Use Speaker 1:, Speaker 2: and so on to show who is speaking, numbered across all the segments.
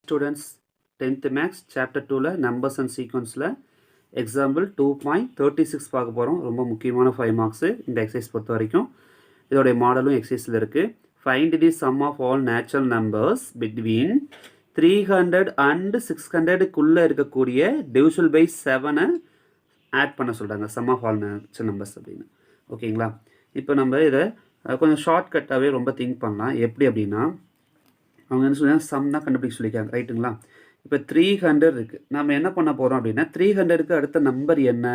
Speaker 1: Students, 10th Maths Chapter 2ல Numbers and Sequenceல Example 2.36 பார்க்க போகிறோம். ரொம்ப முக்கியமான 5 மார்க்ஸு இந்த எக்ஸசைஸ் பொறுத்த வரைக்கும். இதோடைய மாடலும் எக்ஸசைஸில் இருக்குது. Find the sum of all natural numbers between 300 and 600க்குள்ளே இருக்கக்கூடிய divisible by 7 ஆட் பண்ண சொல்கிறாங்க. Sum of all natural numbers அப்படின்னு. ஓகேங்களா? இப்போ நம்ம இதை கொஞ்சம் ஷார்ட்கட்டாகவே ரொம்ப திங்க் பண்ணலாம். எப்படி அப்படின்னா, அவங்க என்ன சொல்லுவாங்க, சம் தான் கண்டுபிடிக்க சொல்லியிருக்காங்க, ரைட்டுங்களா? இப்போ 300 இருக்குது. நம்ம என்ன பண்ண போகிறோம் அப்படின்னா, 300க்கு அடுத்த நம்பர் என்ன?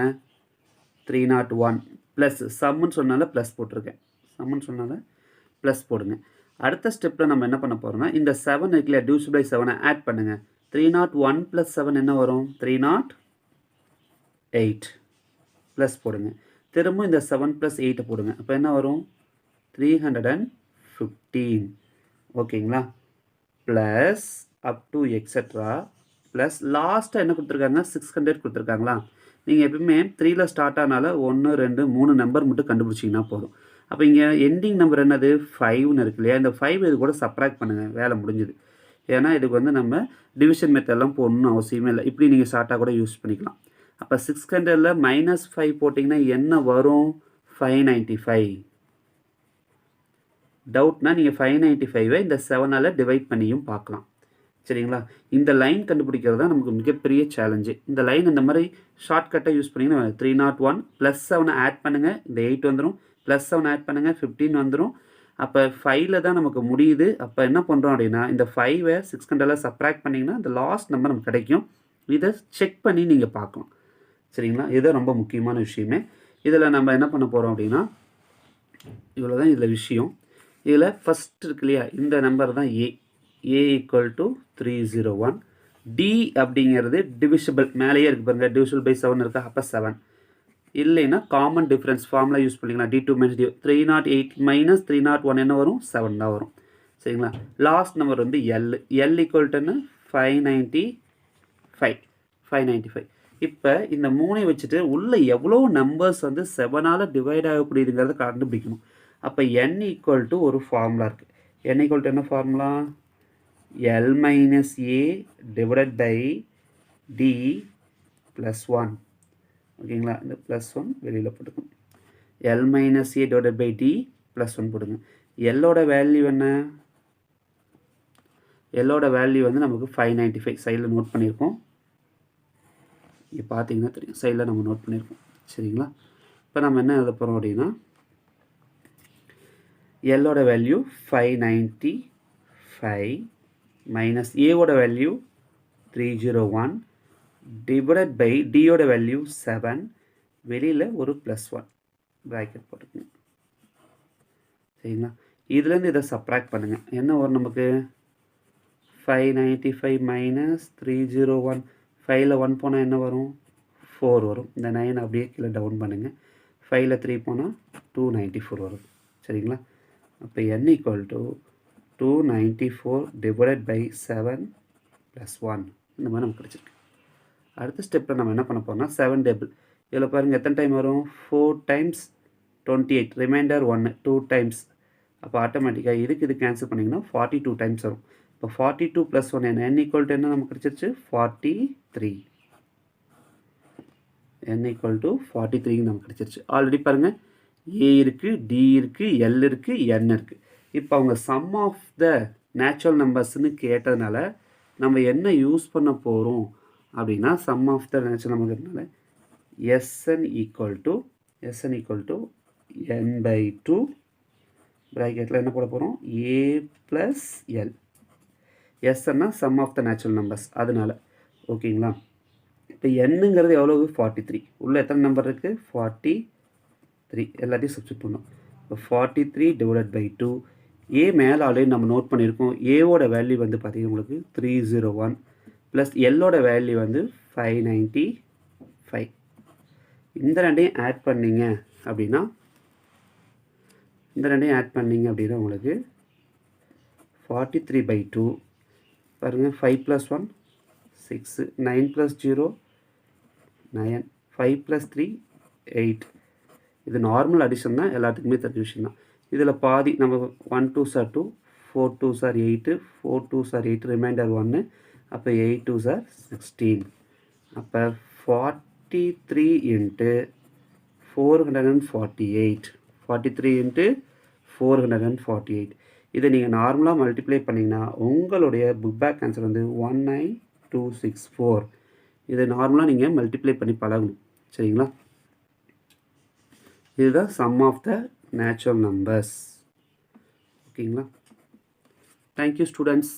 Speaker 1: 301 ப்ளஸ் சம்முன்னு சொன்னால ப்ளஸ் போட்டிருக்கேன். சம்முன்னு சொன்னால ப்ளஸ் போடுங்க. அடுத்த ஸ்டெப்பில் நம்ம என்ன பண்ண போகிறோம்னா, இந்த 7 இருக்குல்லையா, டிவிசிபிள் பை 7 ஆட் பண்ணுங்கள். 301 + 7 என்ன வரும்? 308 ப்ளஸ் போடுங்க. திரும்ப இந்த 7 + 8 போடுங்க. அப்போ என்ன வரும்? 315. ஓகேங்களா? Plus up to extra plus லாஸ்ட்டாக என்ன கொடுத்துருக்காங்க? 600 கொடுத்துருக்காங்களா? நீங்கள் எப்பவுமே 3ல் ஸ்டார்ட் ஆனால 1 2 3 நம்பர் மட்டும் கண்டுபிடிச்சிங்கன்னா போதும். அப்போ இங்கே எண்டிங் நம்பர் என்னது? 5ன்னு இருக்கு இல்லையா? இந்த 5 இது கூட சப்ராக்ட் பண்ணுங்கள், வேலை முடிஞ்சுது. ஏன்னா இதுக்கு வந்து நம்ம டிவிஷன் மெத்தட்லாம் போடணும்னு அவசியமே இல்லை. இப்படி நீங்கள் ஷார்ட்டாக கூட யூஸ் பண்ணிக்கலாம். அப்போ 600ல் -5 போட்டிங்கன்னா என்ன வரும்? 595. டவுட்னா நீங்கள் 595 இந்த 7ஆல் டிவைட் பண்ணியும் பார்க்கலாம். சரிங்களா? இந்த லைன் கண்டுபிடிக்கிறது தான் நமக்கு மிகப்பெரிய சேலஞ்சு. இந்த லைன் இந்த மாதிரி ஷார்ட்கட்டாக யூஸ் பண்ணிங்கன்னா 301 + 7 ஆட் பண்ணுங்கள், இந்த 8 வந்துடும். +7 ஆட் பண்ணுங்கள், 15 வந்துடும். அப்போ 5ல் தான் நமக்கு முடியுது. அப்போ என்ன பண்ணுறோம் அப்படின்னா, இந்த 5ஐ 600ல் சப்ராக்ட் பண்ணிங்கன்னா இந்த லாஸ்ட் நம்பர் நமக்கு கிடைக்கும். இதை செக் பண்ணி நீங்கள் பார்க்கலாம். சரிங்களா? இதுதான் ரொம்ப முக்கியமான விஷயமே. இதில் நம்ம என்ன பண்ண போகிறோம் அப்படின்னா, இவ்வளோ தான் இதில் விஷயம். இதில் ஃபஸ்ட் இருக்கு இல்லையா, இந்த நம்பர் தான் ஏ = 301. டி அப்படிங்கிறது டிவிசிபிள், மேலேயே இருக்குது பாருங்கள், டிவிசிபிள் பை 7 இருக்கா? அப்போ 7 இல்லைன்னா காமன் டிஃப்ரென்ஸ் ஃபார்முலா யூஸ் பண்ணிக்கலாம். D2 - D 308 - 301 என்ன வரும்? 7 தான் வரும். சரிங்களா? லாஸ்ட் நம்பர் வந்து எல் = 595. இப்போ இந்த 3ஐ வச்சுட்டு உள்ள எவ்வளோ நம்பர்ஸ் வந்து 7ஆல் டிவைட் ஆகக்கூடியதுங்கிறத கண்டுபிடிக்கணும். அப்போ n = ஒரு ஃபார்முலா இருக்குது. n = என்ன ஃபார்முலா? L - A / D + 1. ஓகேங்களா? இந்த +1 வெளியில் போட்டுக்கணும். L - A / D + 1 போடுங்க. எல்லோட வேல்யூ என்ன? எல்லோட வேல்யூ வந்து நமக்கு 595 சைடில் நோட் பண்ணியிருக்கோம். இங்கே பார்த்தீங்கன்னா தெரியும், சைடில் நம்ம நோட் பண்ணியிருக்கோம். சரிங்களா? இப்போ நம்ம என்ன எழுத போகிறோம் அப்படின்னா, எல்லோட வேல்யூ 595 மைனஸ் ஏவோட வேல்யூ 301 டிவைடட் பை டியோட வேல்யூ 7, வெளியில் ஒரு +1 ப்ராக்கெட் போட்டுக்கணும். சரிங்களா? இதுலேருந்து இதை சப்ராக்ட் பண்ணுங்கள். என்ன வரும் நமக்கு? 595 - 301. 5ல் 1 போனால் என்ன வரும்? 4 வரும். இந்த 9 அப்படியே கீழே டவுன் பண்ணுங்கள். 5ல் 3 போனால் 294 வரும். சரிங்களா? அப்போ n = 294 டிவைடட் பை 7 + 1 இந்த மாதிரி நமக்கு கிடச்சிருக்கு. அடுத்த ஸ்டெப்பில் நம்ம என்ன பண்ண போகிறோம்னா, 7 டேபிள். இதில் பாருங்கள் எத்தனை டைம் வரும்? 4 டைம்ஸ் 28, ரிமைண்டர் 1 2 டைம்ஸ். அப்போ ஆட்டோமேட்டிக்காக இது கேன்சல் பண்ணிங்கன்னா 42 டைம்ஸ் வரும். இப்போ 42 + 1 என்ன? n = என்ன நமக்கு கிடச்சிருச்சு? 43. n = 43 நமக்கு கிடச்சிருச்சு. ஆல்ரெடி பாருங்கள், ஏ இருக்குது, டி இருக்குது, எல் இருக்குது, என் இருக்குது. இப்போ அவங்க சம் ஆஃப் த நேச்சுரல் நம்பர்ஸ்ன்னு கேட்டதுனால நம்ம என்ன யூஸ் பண்ண போகிறோம் அப்படின்னா, சம் ஆஃப் த நேச்சுரல் நம்பர்னால Sn = n/2 ப்ராக்கெட்டில் என்ன போட போகிறோம்? a + l. Sன்னா sum of the natural numbers, அதனால. ஓகேங்களா? இப்போ என்னங்கிறது எவ்வளவு? 43. உள்ளே எத்தனை நம்பர் இருக்குது? 43. எல்லாத்தையும் சப்ஸ்டிட் பண்ணோம். இப்போ 43 டிவைடட் பை 2. ஏ மேலே ஆல்ரெடி நம்ம நோட் பண்ணியிருக்கோம். ஏவோட வேல்யூ வந்து பார்த்தீங்கன்னா உங்களுக்கு 301 ப்ளஸ் எல்லோட வேல்யூ வந்து 595. இந்த ரெண்டையும் ஆட் பண்ணிங்க அப்படின்னா உங்களுக்கு 43/2 பாருங்கள். 5 + 1 6, 9 + 0 9, 5 + 3 8. இது நார்மல் அடிஷன் தான், எல்லாத்துக்குமே தெரிஞ்ச விஷயம் தான். இதில் பாதி நம்ம 1 2s are 2, 4 2s are 8, 4 2s are 8, reminder 1. அப்போ 8 2s are 16. அப்போ 43 into 448. 43 into 448. இதை நீங்கள் நார்மலாக மல்டிப்ளை பண்ணிங்கன்னா உங்களுடைய புக் பேக் ஆன்சர் வந்து 19264. இதை நார்மலாக நீங்கள் மல்டிப்ளை பண்ணி பழகணும். சரிங்களா? இதுதான் sum of the natural numbers. ஓகேங்களா? Thank you students.